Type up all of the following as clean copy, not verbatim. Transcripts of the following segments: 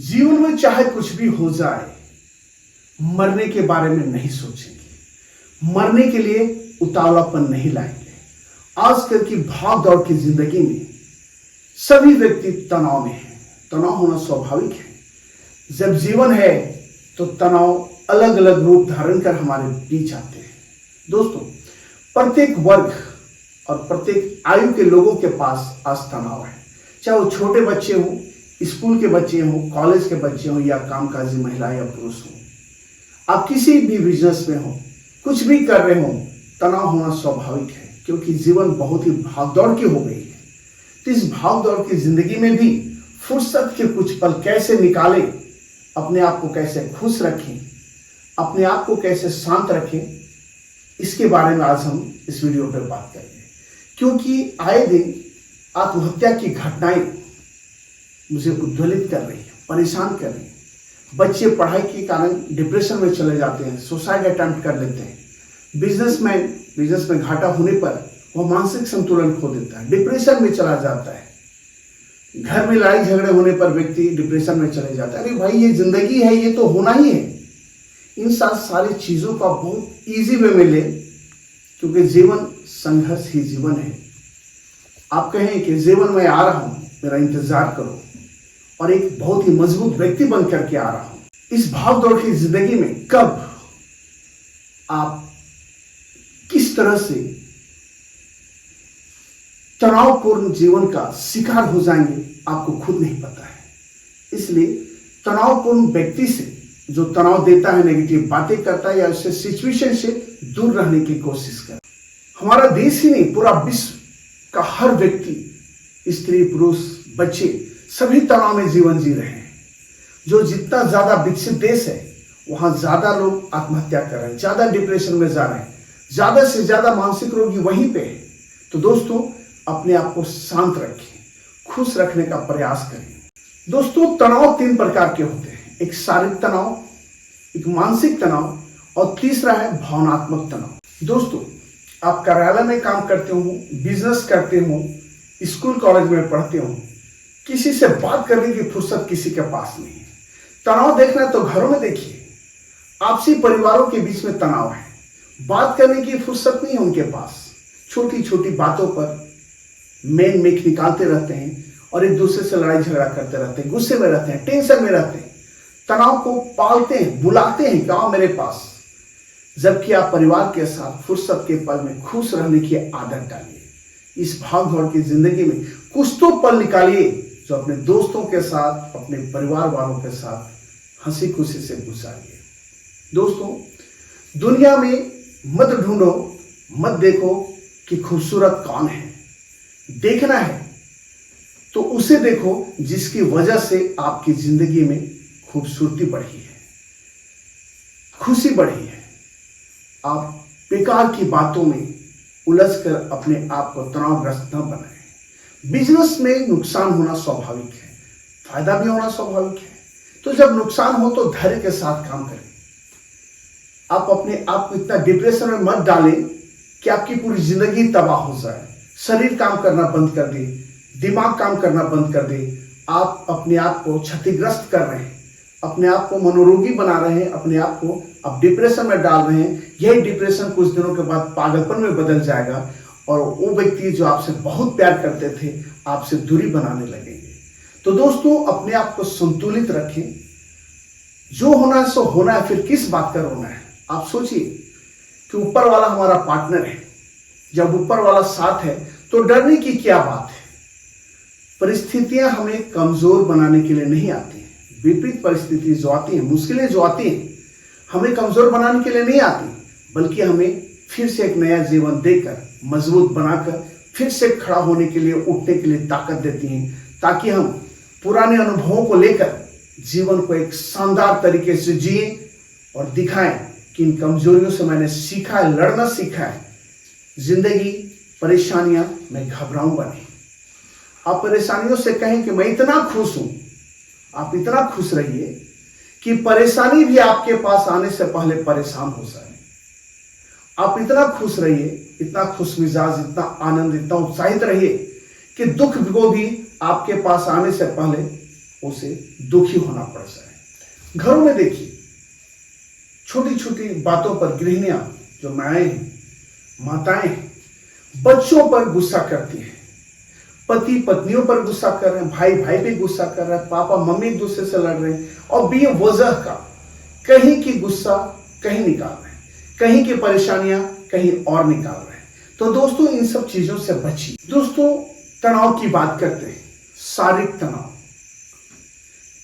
जीवन में चाहे कुछ भी हो जाए, मरने के बारे में नहीं सोचेंगे, मरने के लिए उतावलापन नहीं लाएंगे। आजकल की भाग दौड़ की जिंदगी में सभी व्यक्ति तनाव में हैं। तनाव होना स्वाभाविक है। जब जीवन है तो तनाव अलग अलग रूप धारण कर हमारे बीच आते हैं। दोस्तों, प्रत्येक वर्ग और प्रत्येक आयु के लोगों के पास आज तनाव है। चाहे वो छोटे बच्चे हों, स्कूल के बच्चे हों, कॉलेज के बच्चे हों या कामकाजी महिला या पुरुष हों, आप किसी भी बिजनेस में हो, कुछ भी कर रहे हो, तनाव होना स्वाभाविक है, क्योंकि जीवन बहुत ही भागदौड़ की हो गई है। तो इस भागदौड़ की जिंदगी में भी फुर्सत के कुछ पल कैसे निकालें, अपने आप को कैसे खुश रखें, अपने आप को कैसे शांत रखें, इसके बारे में आज हम इस वीडियो पर बात करेंगे। क्योंकि आए दिन आत्महत्या की घटनाएं मुझे उद्वेलित कर रही है, परेशान कर रही है। बच्चे पढ़ाई के कारण डिप्रेशन में चले जाते हैं, सुसाइड अटेम्प्ट कर लेते हैं। बिजनेसमैन बिजनेस में घाटा होने पर वह मानसिक संतुलन खो देता है, डिप्रेशन में चला जाता है। घर में लड़ाई झगड़े होने पर व्यक्ति डिप्रेशन में चले जाता है। अरे भाई, ये जिंदगी है, ये तो होना ही है। इन सारी चीजों का बहुत इजी वे में ले, क्योंकि जीवन संघर्ष ही जीवन है। आप कहें कि जीवन में आ रहा हूं, मेरा इंतजार करो, और एक बहुत ही मजबूत व्यक्ति बन करके आ रहा हूं। इस भाग दौड़ की जिंदगी में कब आप किस तरह से तनावपूर्ण जीवन का शिकार हो जाएंगे, आपको खुद नहीं पता है। इसलिए तनावपूर्ण व्यक्ति से, जो तनाव देता है, नेगेटिव बातें करता है या उससे सिचुएशन से दूर रहने की कोशिश कर। हमारा देश ही नहीं, पूरा विश्व का हर व्यक्ति, स्त्री पुरुष बच्चे, सभी तनाव में जीवन जी रहे हैं। जो जितना ज्यादा विकसित देश है, वहां ज्यादा लोग आत्महत्या कर रहे हैं, ज्यादा डिप्रेशन में जा रहे हैं, ज्यादा से ज्यादा मानसिक रोगी वहीं पे है। तो दोस्तों, अपने आप को शांत रखें, खुश रखने का प्रयास करें। दोस्तों, तनाव 3 प्रकार के होते हैं। एक शारीरिक तनाव, एक मानसिक तनाव और तीसरा है भावनात्मक तनाव। दोस्तों, आप कार्यालय में काम करते हो, बिजनेस करते हो, स्कूल कॉलेज में पढ़ते हो, किसी से बात करने की फुर्सत किसी के पास नहीं है। तनाव देखना है तो घरों में देखिए, आपसी परिवारों के बीच में तनाव है, बात करने की फुर्सत नहीं है उनके पास। छोटी छोटी बातों पर मेन मेख निकालते रहते हैं और एक दूसरे से लड़ाई झगड़ा करते रहते हैं, गुस्से में रहते हैं, टेंशन में रहते हैं, तनाव को पालते हैं, बुलाते हैं गाँव मेरे पास। जबकि आप परिवार के साथ फुर्सत के पल में खुश रहने की आदत डालिए। इस भाग दौड़ की जिंदगी में कुछ तो पल निकालिए जो अपने दोस्तों के साथ, अपने परिवार वालों के साथ हंसी खुशी से गुजारिए। दोस्तों, दुनिया में मत ढूंढो, मत देखो कि खूबसूरत कौन है। देखना है तो उसे देखो जिसकी वजह से आपकी जिंदगी में खूबसूरती बढ़ी है, खुशी बढ़ी है। आप बेकार की बातों में उलझकर अपने आप को तनावग्रस्त न बनाएं। बिजनेस में नुकसान होना स्वाभाविक है, फायदा भी होना स्वाभाविक है। तो जब नुकसान हो तो धैर्य के साथ काम करें। आप अपने आप को इतना डिप्रेशन में मत डालें कि आपकी पूरी जिंदगी तबाह हो जाए। शरीर काम करना बंद कर दे, दिमाग काम करना बंद कर दे। आप अपने आप को क्षतिग्रस्त कर रहे हैं, अपने आप को मनोरोगी बना रहे हैं, अपने आप को आप डिप्रेशन में डाल रहे हैं। यही डिप्रेशन कुछ दिनों के बाद पागलपन में बदल जाएगा और वो व्यक्ति जो आपसे बहुत प्यार करते थे, आपसे दूरी बनाने लगेंगे। तो दोस्तों, अपने आप को संतुलित रखें। जो होना है सो होना है, फिर किस बात का रोना है। आप सोचिए कि ऊपर वाला हमारा पार्टनर है। जब ऊपर वाला साथ है तो डरने की क्या बात है। परिस्थितियां हमें कमजोर बनाने के लिए नहीं आती हैं। विपरीत परिस्थिति जो आती है, मुश्किलें जो आती हैं, हमें कमजोर बनाने के लिए नहीं आती, बल्कि हमें फिर से एक नया जीवन देकर, मजबूत बनाकर, फिर से खड़ा होने के लिए, उठने के लिए ताकत देती हैं, ताकि हम पुराने अनुभवों को लेकर जीवन को एक शानदार तरीके से जिए और दिखाएं कि इन कमजोरियों से मैंने सीखा है, लड़ना सीखा है। जिंदगी परेशानियां मैं घबराऊंगा नहीं। आप परेशानियों से कहें कि मैं इतना खुश हूं। आप इतना खुश रहिए कि परेशानी भी आपके पास आने से पहले परेशान हो जाए। आप इतना खुश रहिए, इतना खुश मिजाज, इतना आनंद, इतना उत्साहित रहिए कि दुख को भी आपके पास आने से पहले उसे दुखी होना पड़ जाए। घरों में देखिए, छोटी छोटी बातों पर गृहिणियां, जो माएँ हैं, माताएं हैं, बच्चों पर गुस्सा करती हैं, पति पत्नियों पर गुस्सा कर रहे हैं, भाई भाई पे गुस्सा कर रहा है, पापा मम्मी एक दूसरे से लड़ रहे हैं, और बे वजह का कहीं की गुस्सा कहीं निकाल रहे हैं, कहीं की परेशानियां कहीं और निकाल रहे हैं। तो दोस्तों, इन सब चीजों से बचिए। दोस्तों, तनाव की बात करते हैं। शारीरिक तनाव,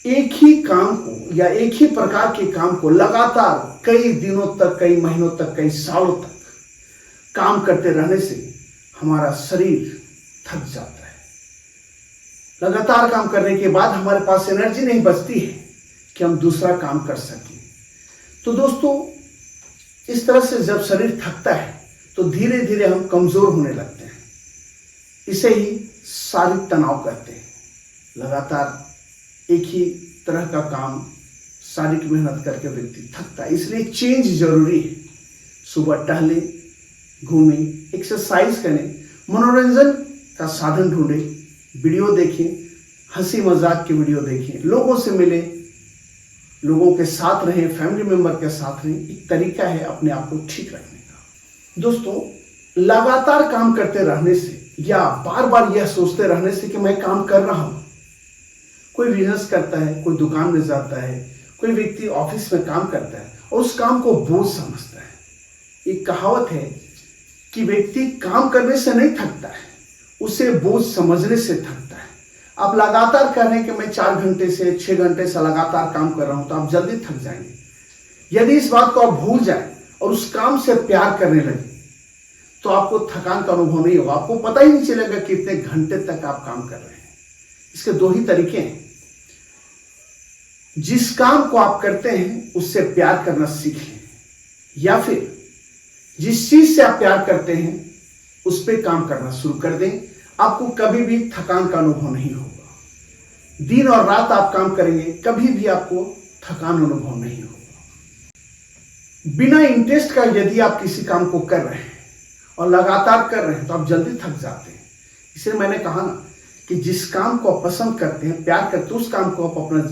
एक ही काम को या एक ही प्रकार के काम को लगातार कई दिनों तक, कई महीनों तक, कई सालों तक काम करते रहने से हमारा शरीर थक जाता है। लगातार काम करने के बाद हमारे पास एनर्जी नहीं बचती है कि हम दूसरा काम कर सकें। तो दोस्तों, इस तरह से जब शरीर थकता है तो धीरे धीरे हम कमजोर होने लगते हैं। इसे ही शारीरिक तनाव कहते हैं। लगातार एक ही तरह का काम, शारीरिक मेहनत करके व्यक्ति थकता है, इसलिए चेंज जरूरी है। सुबह टहले, घूमें, एक्सरसाइज करें, मनोरंजन का साधन ढूंढें, वीडियो देखें, हंसी मजाक की वीडियो देखें, लोगों से मिलें, लोगों के साथ रहें, फैमिली मेंबर के साथ रहें। एक तरीका है अपने आप को ठीक रखने का। दोस्तों, लगातार काम करते रहने से या बार बार यह सोचते रहने से कि मैं काम कर रहा हूं, कोई बिजनेस करता है, कोई दुकान में जाता है, कोई व्यक्ति ऑफिस में काम करता है और उस काम को बोझ समझता है। एक कहावत है कि व्यक्ति काम करने से नहीं थकता है, उसे बोझ समझने से थकता है। आप लगातार कह रहे हैं कि मैं 4 घंटे से 6 घंटे से लगातार काम कर रहा हूं, तो आप जल्दी थक जाएंगे। यदि इस बात को आप भूल जाएं और उस काम से प्यार करने लगे तो आपको थकान का अनुभव नहीं होगा, आपको पता ही नहीं चलेगा कितने घंटे तक आप काम कर रहे हैं। इसके 2 ही तरीके हैं। जिस काम को आप करते हैं उससे प्यार करना सीख लें, या फिर जिस चीज से आप प्यार करते हैं उस पर काम करना शुरू कर दें। आपको कभी भी थकान का अनुभव नहीं होगा। दिन और रात आप काम करेंगे, कभी भी आपको थकान अनुभव नहीं होगा। बिना इंटरेस्ट का यदि आप किसी काम को कर रहे हैं और लगातार कर रहे हैं तो आप जल्दी थक जाते हैं। इसलिए मैंने कहा ना कि जिस काम को आप पसंद करते हैं, प्यार करते हैं, उस काम को आप अपना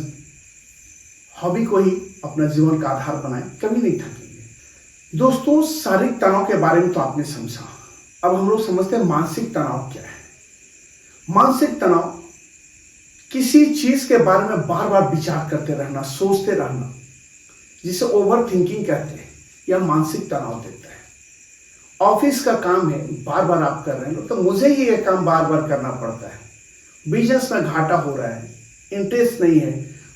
हॉबी को ही अपना जीवन का आधार बनाएं, कभी नहीं थकेंगे। दोस्तों, शारीरिक तनाव के बारे में तो आपने समझा। अब हम लोग समझते हैं मानसिक तनाव क्या है। मानसिक तनाव किसी चीज के बारे में बार बार विचार करते रहना, सोचते रहना, जिसे ओवर थिंकिंग कहते हैं, यह मानसिक तनाव देता है। ऑफिस का काम है, बार बार आप कर रहे हैं तो मुझे ही यह काम बार बार करना पड़ता है। बिजनेस में घाटा हो रहा है, इंटरेस्ट नहीं है,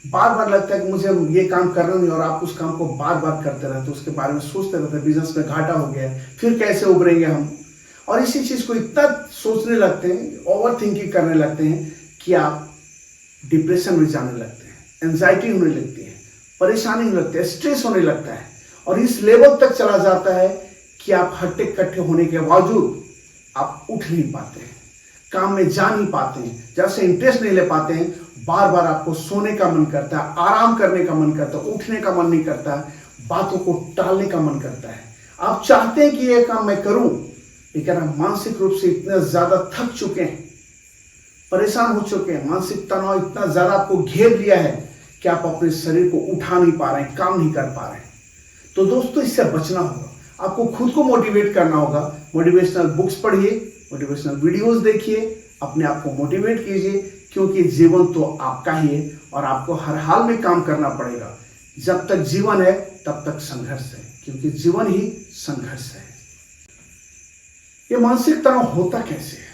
बार बार लगता है कि मुझे ये काम करना नहीं, और आप उस काम को बार बार करते रहते, उसके बारे में सोचते रहते, बिजनेस में घाटा हो गया, फिर कैसे उभरेंगे हम, और इसी चीज को इतना सोचने लगते हैं, ओवर थिंकिंग करने लगते हैं कि आप डिप्रेशन में जाने लगते हैं, एंजाइटी होने लगती है, परेशानी होने लगती है, स्ट्रेस होने लगता है, और इस लेवल तक चला जाता है कि आप हट्टे कट्टे होने के बावजूद आप उठ नहीं पाते हैं, काम में जा नहीं पाते हैं, जैसे इंटरेस्ट नहीं ले पाते हैं। बार बार आपको सोने का मन करता है, आराम करने का मन करता है, उठने का मन नहीं करता है, बातों को टालने का मन करता है। आप चाहते हैं कि यह काम मैं करूं, लेकिन आप मानसिक रूप से इतने ज्यादा थक चुके हैं, परेशान हो चुके हैं, मानसिक तनाव इतना ज्यादा आपको घेर लिया है कि आप अपने शरीर को उठा नहीं पा रहे हैं, काम नहीं कर पा रहे हैं। तो दोस्तों, इससे बचना होगा, आपको खुद को मोटिवेट करना होगा। मोटिवेशनल बुक्स पढ़िए, मोटिवेशनल वीडियोस देखिए, अपने आप को मोटिवेट कीजिए, क्योंकि जीवन तो आपका ही है और आपको हर हाल में काम करना पड़ेगा। जब तक जीवन है तब तक संघर्ष है, क्योंकि जीवन ही संघर्ष है। ये मानसिक तनाव होता कैसे है?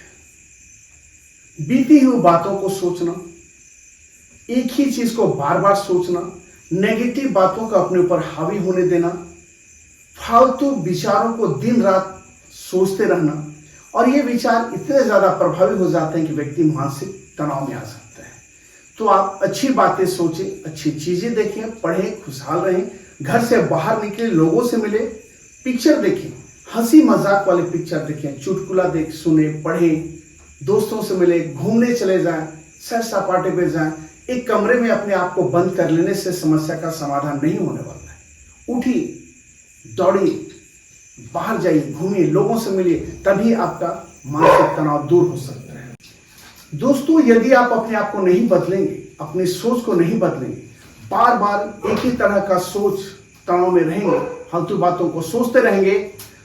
बीती हुई बातों को सोचना, एक ही चीज को बार बार सोचना, नेगेटिव बातों का अपने ऊपर हावी होने देना, फालतू विचारों को दिन रात सोचते रहना, और ये विचार इतने ज्यादा प्रभावी हो जाते हैं कि व्यक्ति मानसिक तनाव में आ सकता है। तो आप अच्छी बातें सोचें, अच्छी चीजें देखें, पढ़ें, खुशहाल रहें, घर से बाहर निकले, लोगों से मिले, पिक्चर देखें, हंसी मजाक वाले पिक्चर देखें, चुटकुला देख सुने, पढ़ें, दोस्तों से मिले, घूमने चले जाएं, सैर सपाटे पे जाएं। एक कमरे में अपने आप को बंद कर लेने से समस्या का समाधान नहीं होने वाला है। उठिए, दौड़िए, बाहर जाइए, घूमिए, लोगों से मिलिए, तभी आपका मानसिक तनाव दूर हो सकता है। दोस्तों, यदि आप अपने आप को नहीं बदलेंगे, अपनी सोच को नहीं बदलेंगे, बार बार एक ही तरह का सोच तनाव में रहेंगे, फालतू बातों को सोचते रहेंगे,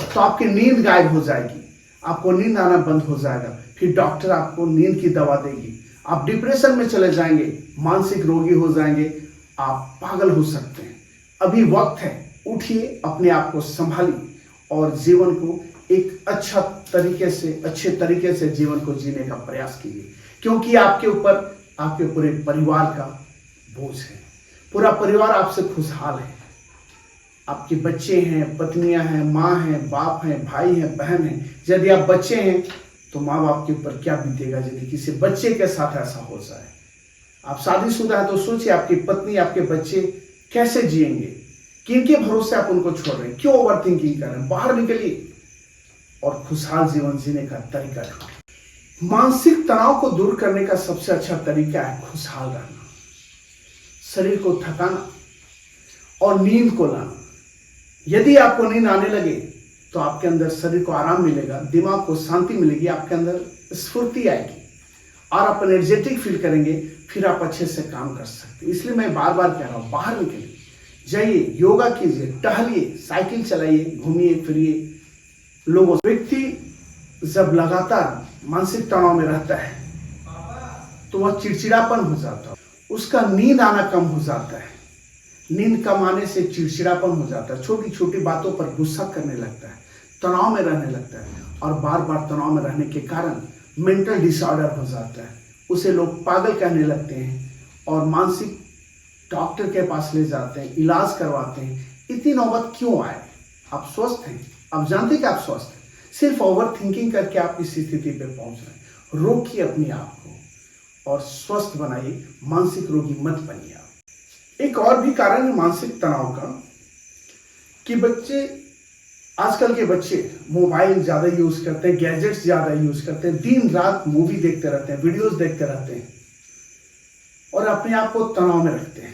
तो आपकी नींद गायब हो जाएगी, आपको नींद आना बंद हो जाएगा, फिर डॉक्टर आपको नींद की दवा देगी, आप डिप्रेशन में चले जाएंगे, मानसिक रोगी हो जाएंगे, आप पागल हो सकते हैं। अभी वक्त है, उठिए, अपने आप को संभालिए और जीवन को एक अच्छे तरीके से जीवन को जीने का प्रयास कीजिए, क्योंकि आपके पूरे परिवार का बोझ है। पूरा परिवार आपसे खुशहाल है, आपके बच्चे हैं, पत्नियां हैं, माँ हैं, बाप हैं, भाई हैं, बहन हैं। यदि आप बच्चे हैं तो माँ बाप के ऊपर क्या बीतेगा यदि किसी बच्चे के साथ ऐसा हो जाए। आप शादीशुदा है तो सोचिए आपकी पत्नी, आपके बच्चे कैसे जिएंगे, किनके भरोसे आप उनको छोड़ रहे हैं, क्यों ओवर थिंकिंग कर रहे हैं। बाहर निकलिए और खुशहाल जीवन जीने का तरीका ढूंढिए। मानसिक तनाव को दूर करने का सबसे अच्छा तरीका है खुशहाल रहना, शरीर को थकाना और नींद को लाना। यदि आपको नींद आने लगे तो आपके अंदर शरीर को आराम मिलेगा, दिमाग को शांति मिलेगी, आपके अंदर स्फूर्ति आएगी और आप एनर्जेटिक फील करेंगे, फिर आप अच्छे से काम कर सकते हैं। इसलिए मैं बार बार कह रहा हूँ, बाहर निकलिए, जाइए, योगा कीजिए, टहलिए, साइकिल चलाइए, घूमिए फिरिए लोगों। व्यक्ति जब लगातार मानसिक तनाव में रहता है तो वह चिड़चिड़ापन हो जाता है, उसका नींद आना कम हो जाता है। नींद कम आने से चिड़चिड़ापन हो जाता है, छोटी छोटी बातों पर गुस्सा करने लगता है, तनाव में रहने लगता है और बार बार तनाव में रहने के कारण मेंटल डिसऑर्डर हो जाता है। उसे लोग पागल कहने लगते हैं और मानसिक डॉक्टर के पास ले जाते हैं, इलाज करवाते हैं। इतनी नौबत क्यों आए? आप स्वस्थ हैं, आप जानते हैं कि आप स्वस्थ हैं, सिर्फ ओवर थिंकिंग करके आप इस स्थिति पे पहुंच रहे हैं। रोकिए अपने आप को और स्वस्थ बनाइए, मानसिक रोगी मत बनिए आप। एक और भी कारण है मानसिक तनाव का कि आजकल के बच्चे मोबाइल ज्यादा यूज करते हैं, गैजेट्स ज्यादा यूज करते हैं, दिन रात मूवी देखते रहते हैं, वीडियोस देखते रहते हैं और अपने आप को तनाव में रखते हैं।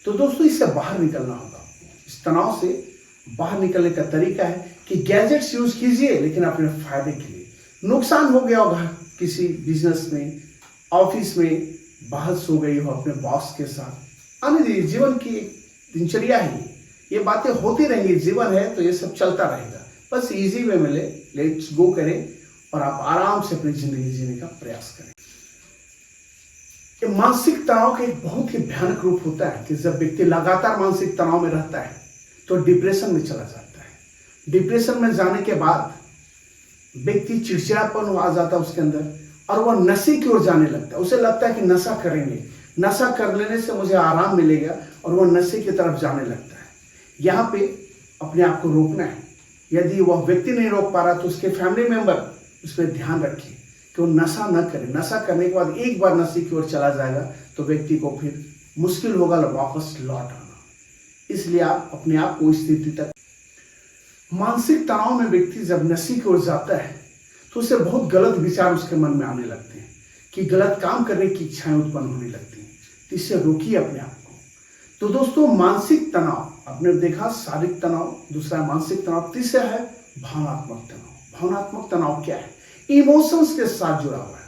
तो दोस्तों, इससे बाहर निकलना होगा। इस तनाव से बाहर निकलने का तरीका है कि गैजेट्स यूज कीजिए, लेकिन अपने फायदे के लिए। नुकसान हो गया होगा किसी बिजनेस में, ऑफिस में बहस हो गई हो अपने बॉस के साथ, आने दीजिए, जीवन की दिनचर्या है, ये बातें होती रहेंगी, जीवन है तो ये सब चलता रहेगा। बस इजी वे में लेट्स गो करें और आप आराम से अपनी जिंदगी जीने का प्रयास करें। ये मानसिक तनाव का एक बहुत ही भयानक रूप होता है कि जब व्यक्ति लगातार मानसिक तनाव में रहता है तो डिप्रेशन में चला जाता है। डिप्रेशन में जाने के बाद व्यक्ति चिड़चिड़ापन आ जाता है उसके अंदर और वह नशे की ओर जाने लगता है। उसे लगता है कि नशा करेंगे, नशा कर लेने से मुझे आराम मिलेगा और वह नशे की तरफ जाने लगता है। यहाँ पे अपने आप को रोकना है। यदि वह व्यक्ति नहीं रोक पा रहा तो उसके फैमिली मेंबर उस पर ध्यान रखें कि वो नशा न करे। नशा करने के बाद एक बार नशे की ओर चला जाएगा तो व्यक्ति को फिर मुश्किल होगा वापस लौट आना। इसलिए आप अपने आप को इस स्थिति तक, मानसिक तनाव में व्यक्ति जब नशे की ओर जाता है तो उसे बहुत गलत विचार उसके मन में आने लगते हैं कि गलत काम करने की इच्छाएं उत्पन्न होने लगती हैं। तो इससे रोकिए अपने आप को। तो दोस्तों, मानसिक तनाव आपने देखा, शारीरिक तनाव, दूसरा मानसिक तनाव, तीसरा है भावनात्मक तनाव। भावनात्मक तनाव क्या है? इमोशंस के साथ जुड़ा हुआ है।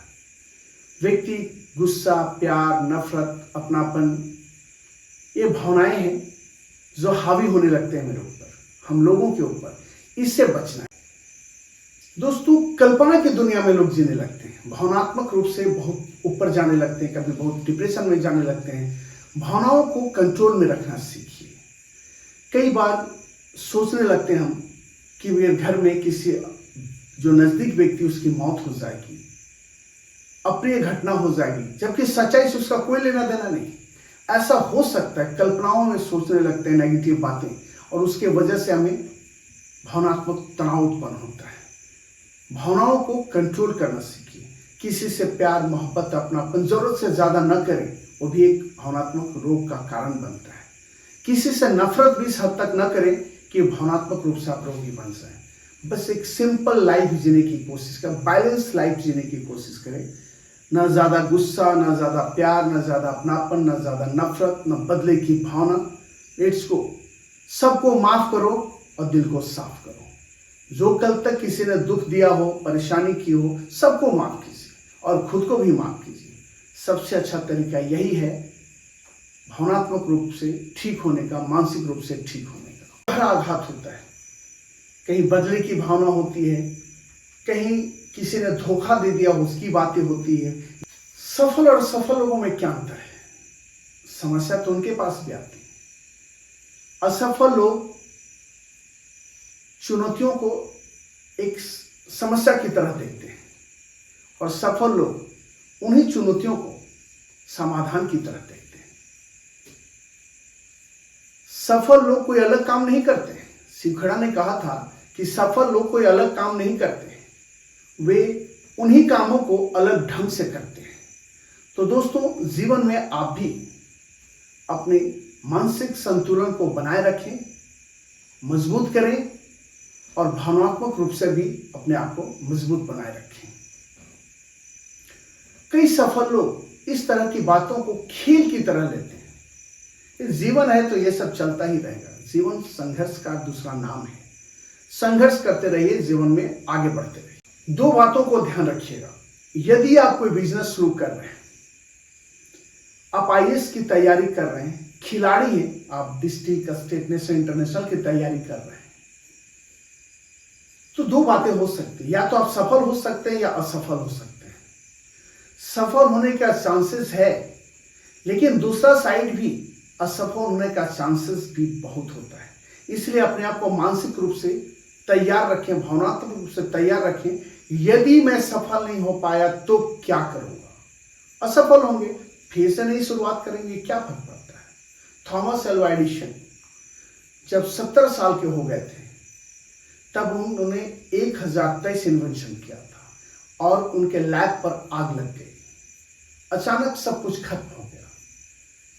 व्यक्ति गुस्सा, प्यार, नफरत, अपनापन, ये भावनाएं हैं जो हावी होने लगते हैं मेरे ऊपर, हम लोगों के ऊपर। इससे बचना है दोस्तों। कल्पना की दुनिया में लोग जीने लगते हैं, भावनात्मक रूप से बहुत ऊपर जाने लगते हैं, कभी बहुत डिप्रेशन में जाने लगते हैं। भावनाओं को कंट्रोल में रखना सीखिए। कई बार सोचने लगते हैं हम कि मेरे घर में किसी जो नजदीक व्यक्ति उसकी मौत हो जाएगी, अप्रिय घटना हो जाएगी, जबकि सच्चाई से उसका कोई लेना देना नहीं। ऐसा हो सकता है, कल्पनाओं में सोचने लगते हैं नेगेटिव बातें और उसके वजह से हमें भावनात्मक तनाव उत्पन्न होता है। भावनाओं को कंट्रोल करना सीखिए। किसी से प्यार, मोहब्बत, अपनापन जरूरत से ज्यादा न करें, वो भी एक भावनात्मक रोग का कारण बनता है। किसी से नफरत भी इस हद तक न करें कि भावनात्मक रूप से आप रोगी बन जाए। बस एक सिंपल लाइफ जीने की कोशिश करें, बैलेंस लाइफ जीने की कोशिश करें। न ज्यादा गुस्सा, न ज्यादा प्यार, न ज्यादा अपनापन, न ज्यादा नफरत, न बदले की भावना। Let's go. सबको माफ करो और दिल को साफ करो। जो कल तक किसी ने दुख दिया हो, परेशानी की हो, सबको माफ कीजिए और खुद को भी माफ कीजिए। सबसे अच्छा तरीका यही है भावनात्मक रूप से ठीक होने का, मानसिक रूप से ठीक होने का। हर आघात होता है, कहीं बदले की भावना होती है, कहीं किसी ने धोखा दे दिया उसकी बातें होती है। सफल और असफल लोगों में क्या अंतर है? समस्या तो उनके पास भी आती है। असफल लोग चुनौतियों को एक समस्या की तरह देखते हैं और सफल लोग उन्हीं चुनौतियों को समाधान की तरह देखते हैं। सफल लोग कोई अलग काम नहीं करते। शिव खड़ा ने कहा था कि सफल लोग कोई अलग काम नहीं करते, वे उन्हीं कामों को अलग ढंग से करते हैं। तो दोस्तों, जीवन में आप भी अपने मानसिक संतुलन को बनाए रखें, मजबूत करें और भावनात्मक रूप से भी अपने आप को मजबूत बनाए रखें। कई सफल लोग इस तरह की बातों को खेल की तरह लेते हैं। जीवन है तो यह सब चलता ही रहेगा। जीवन संघर्ष का दूसरा नाम है। संघर्ष करते रहिए, जीवन में आगे बढ़ते रहिए। दो बातों को ध्यान रखिएगा। यदि आप कोई बिजनेस शुरू कर रहे हैं, आप आईएएस की तैयारी कर रहे हैं, खिलाड़ी हैं, आप डिस्ट्रिक्ट, स्टेट, नेशनल, इंटरनेशनल की तैयारी कर रहे हैं, तो दो बातें हो सकती है। या तो आप सफल हो सकते हैं या असफल हो सकते हैं। सफल होने का चांसेस है, लेकिन दूसरा साइड भी असफल होने का चांसेस भी बहुत होता है। इसलिए अपने आप को मानसिक रूप से तैयार रखें, भावनात्मक रूप से तैयार रखें। यदि मैं सफल नहीं हो पाया तो क्या करूंगा? असफल होंगे, फिर से नई शुरुआत करेंगे, क्या फर्क पड़ता है? थॉमस एल्वा एडिसन जब 70 साल के हो गए थे, तब उन्होंने 1023 इन्वेंशन किया था और उनके लैब पर आग लग गई। अचानक सब कुछ खत्म हो गया।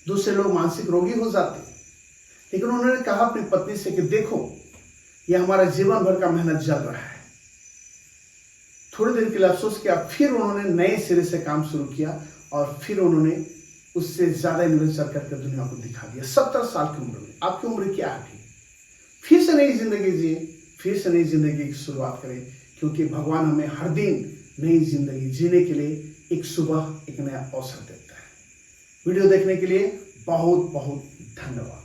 दूसरे लोग मानसिक रोगी हो जाते, लेकिन उन्होंने कहा अपनी पत्नी से कि देखो, यह हमारा जीवन भर का मेहनत जल रहा है। थोड़ी देर के लिए अफसोस किया, फिर उन्होंने नए सिरे से काम शुरू किया और फिर उन्होंने उससे ज्यादा इन्वेंशन करके दुनिया को दिखा दिया। 70 साल की उम्र में। आपकी उम्र क्या है? फिर से नई जिंदगी जिए, फिर से नई जिंदगी की शुरुआत करें, क्योंकि भगवान हमें हर दिन नई जिंदगी जीने के लिए एक सुबह एक नया अवसर देता है। वीडियो देखने के लिए बहुत बहुत धन्यवाद।